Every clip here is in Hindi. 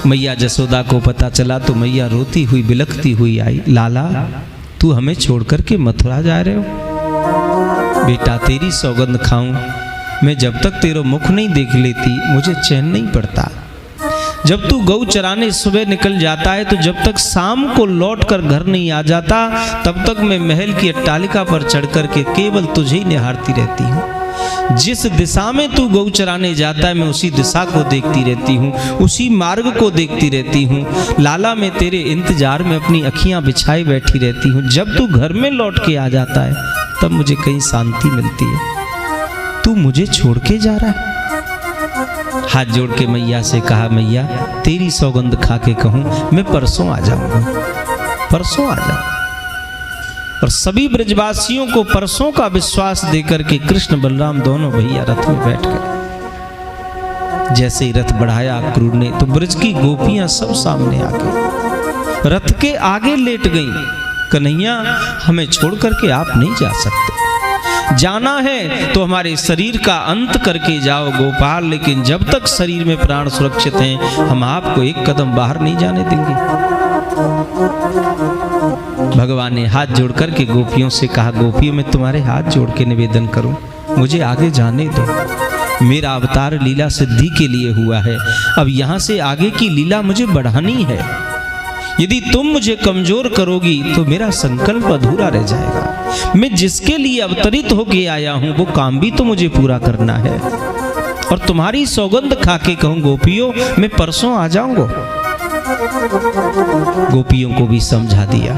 मैया जसोदा को पता चला तो मैया रोती हुई बिलखती हुई आई। लाला, तू हमें छोड़ कर के मथुरा जा रहे हो? बेटा, तेरी सौगंध खाऊं, मैं जब तक तेरा मुख नहीं देख लेती मुझे चैन नहीं पड़ता। जब तू गौ चराने सुबह निकल जाता है तो जब तक शाम को लौट कर घर नहीं आ जाता तब तक मैं महल की अट्टालिका पर चढ़ कर के केवल तुझे ही निहारती रहती हूँ। जिस दिशा में तू गौ चराने जाता है मैं उसी दिशा को देखती रहती हूँ, उसी मार्ग को देखती रहती हूँ। लाला, मैं तेरे इंतजार में अपनी अखियाँ बिछाई बैठी रहती हूँ। जब तू घर में लौट के आ जाता है तब मुझे कहीं शांति मिलती है। तू मुझे छोड़ के जा रहा है? हाथ जोड़ के मैया से कहा, मैया तेरी सौगंध खा के कहूं मैं परसों आ जाऊंगा, परसों आ जाऊंगा। और सभी ब्रजवासियों को परसों का विश्वास देकर के कृष्ण बलराम दोनों भैया रथ में बैठ गए। जैसे ही रथ बढ़ाया क्रूर ने तो ब्रज की गोपियां सब सामने आ गई, रथ के आगे लेट गईं। कन्हैया, हमें छोड़ करके आप नहीं जा सकते, जाना है तो हमारे शरीर का अंत करके जाओ गोपाल, लेकिन जब तक शरीर में प्राण सुरक्षित हैं हम आपको एक कदम बाहर नहीं जाने देंगे। भगवान ने हाथ जोड़ करके गोपियों से कहा, गोपियों मैं तुम्हारे हाथ जोड़ के निवेदन करूं, मुझे आगे जाने दो। मेरा अवतार लीला सिद्धि के लिए हुआ है, अब यहां से आगे की लीला मुझे बढ़ानी है। यदि तुम मुझे कमजोर करोगी तो मेरा संकल्प अधूरा रह जाएगा। मैं जिसके लिए अवतरित होके आया हूं वो काम भी तो मुझे पूरा करना है। और तुम्हारी सौगंध खा के कहूं गोपियों मैं परसों आ जाऊंगा। गोपियों को भी समझा दिया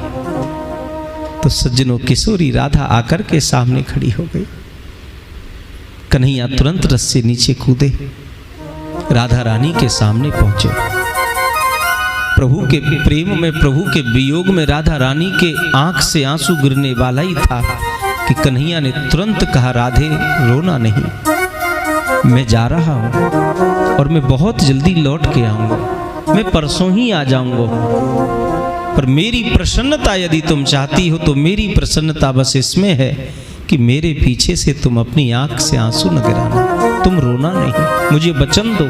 तो सज्जनों किशोरी राधा आकर के सामने खड़ी हो गई। कन्हैया तुरंत रथ से नीचे कूदे, राधा रानी के सामने पहुंचे। प्रभु के प्रेम में, प्रभु के वियोग में राधा रानी के आंख से आंसू गिरने वाला ही था कि कन्हैया ने तुरंत कहा, राधे रोना नहीं, मैं जा रहा हूं और मैं बहुत जल्दी लौट के आऊंगा, मैं परसों ही आ जाऊंगा। पर मेरी प्रसन्नता यदि तुम चाहती हो तो मेरी प्रसन्नता बस इसमें है कि मेरे पीछे से तुम अपनी आंख से आंसू न गिराना, तुम रोना नहीं, मुझे वचन दो।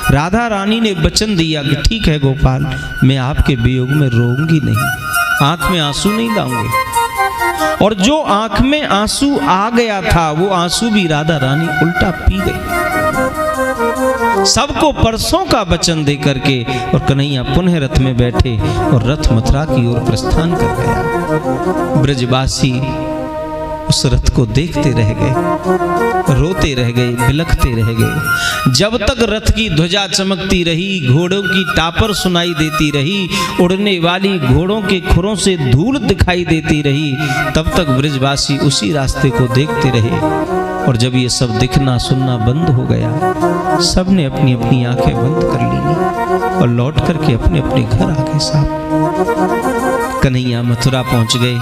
राधा रानी ने वचन दिया कि ठीक है गोपाल, मैं आपके वियोग में रोऊंगी नहीं, आंख में आंसू नहीं लाऊंगी। और जो आंख में आंसू आ गया था वो आंसू भी राधा रानी उल्टा पी गई। सबको परसों का वचन दे करके और कन्हैया पुनः रथ में बैठे और रथ मथुरा की ओर प्रस्थान कर गया। ब्रजवासी उस रथ को देखते रह गए, रोते रह गए, बिलखते रह गए। जब तक रथ की ध्वजा चमकती रही, घोड़ों की टापर सुनाई देती रही, उड़ने वाली घोड़ों के खुरों से धूल दिखाई देती रही, तब तक ब्रजवासी उसी रास्ते को देखते रहे। और जब ये सब दिखना सुनना बंद हो गया, सब ने अपनी अपनी आंखें बंद कर ली और लौट करके अपने अपने घर आ गए साहब। कन्हैया मथुरा पहुंच गए।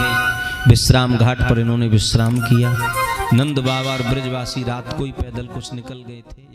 विश्राम घाट पर इन्होंने विश्राम किया। नंद बाबा और ब्रजवासी रात को ही पैदल कुछ निकल गए थे।